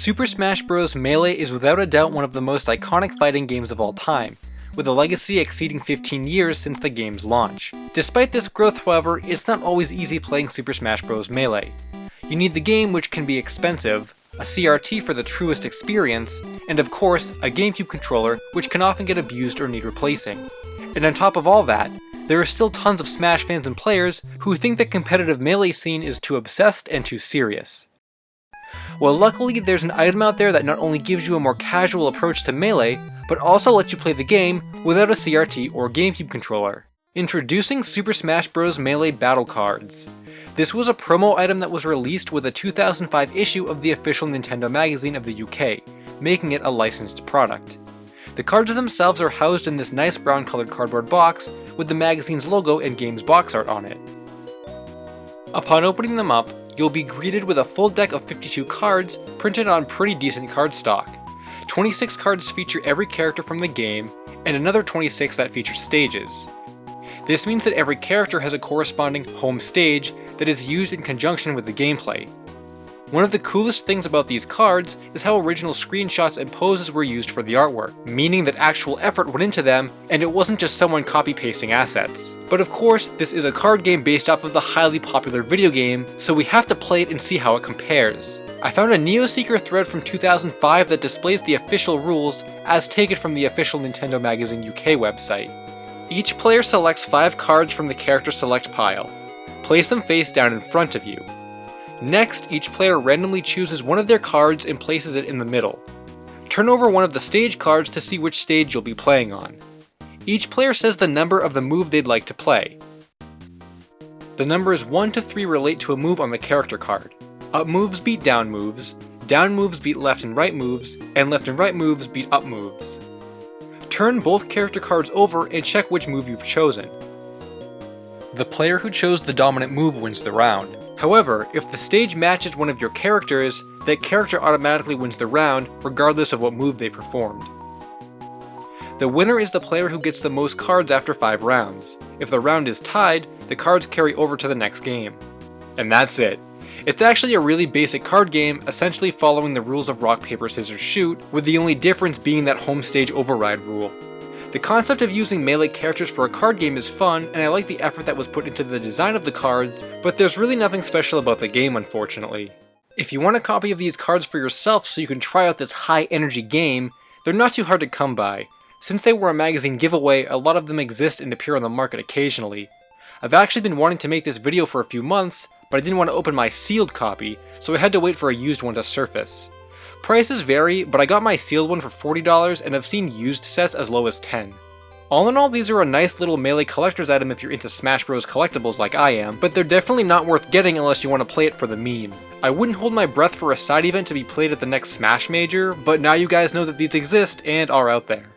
Super Smash Bros. Melee is without a doubt one of the most iconic fighting games of all time, with a legacy exceeding 15 years since the game's launch. Despite this growth, however, it's not always easy playing Super Smash Bros. Melee. You need the game, which can be expensive, a CRT for the truest experience, and of course, a GameCube controller, which can often get abused or need replacing. And on top of all that, there are still tons of Smash fans and players who think the competitive Melee scene is too obsessed and too serious. Well, luckily there's an item out there that not only gives you a more casual approach to Melee, but also lets you play the game without a CRT or GameCube controller. Introducing Super Smash Bros. Melee Battle Cards. This was a promo item that was released with a 2005 issue of the official Nintendo magazine of the UK, making it a licensed product. The cards themselves are housed in this nice brown colored cardboard box with the magazine's logo and game's box art on it. Upon opening them up, you'll be greeted with a full deck of 52 cards printed on pretty decent cardstock. 26 cards feature every character from the game, and another 26 that feature stages. This means that every character has a corresponding home stage that is used in conjunction with the gameplay. One of the coolest things about these cards is how original screenshots and poses were used for the artwork, meaning that actual effort went into them and it wasn't just someone copy-pasting assets. But of course, this is a card game based off of the highly popular video game, so we have to play it and see how it compares. I found a NeoSeeker thread from 2005 that displays the official rules as taken from the official Nintendo Magazine UK website. Each player selects 5 cards from the character select pile. Place them face down in front of you. Next, each player randomly chooses one of their cards and places it in the middle. Turn over one of the stage cards to see which stage you'll be playing on. Each player says the number of the move they'd like to play. The numbers 1 to 3 relate to a move on the character card. Up moves beat down moves beat left and right moves, and left and right moves beat up moves. Turn both character cards over and check which move you've chosen. The player who chose the dominant move wins the round. However, if the stage matches one of your characters, that character automatically wins the round, regardless of what move they performed. The winner is the player who gets the most cards after 5 rounds. If the round is tied, the cards carry over to the next game. And that's it. It's actually a really basic card game, essentially following the rules of rock, paper, scissors, shoot, with the only difference being that home stage override rule. The concept of using Melee characters for a card game is fun, and I like the effort that was put into the design of the cards, but there's really nothing special about the game, unfortunately. If you want a copy of these cards for yourself so you can try out this high-energy game, they're not too hard to come by. Since they were a magazine giveaway, a lot of them exist and appear on the market occasionally. I've actually been wanting to make this video for a few months, but I didn't want to open my sealed copy, so I had to wait for a used one to surface. Prices vary, but I got my sealed one for $40 and I've seen used sets as low as $10. All in all, these are a nice little Melee collector's item if you're into Smash Bros. Collectibles like I am, but they're definitely not worth getting unless you want to play it for the meme. I wouldn't hold my breath for a side event to be played at the next Smash Major, but now you guys know that these exist and are out there.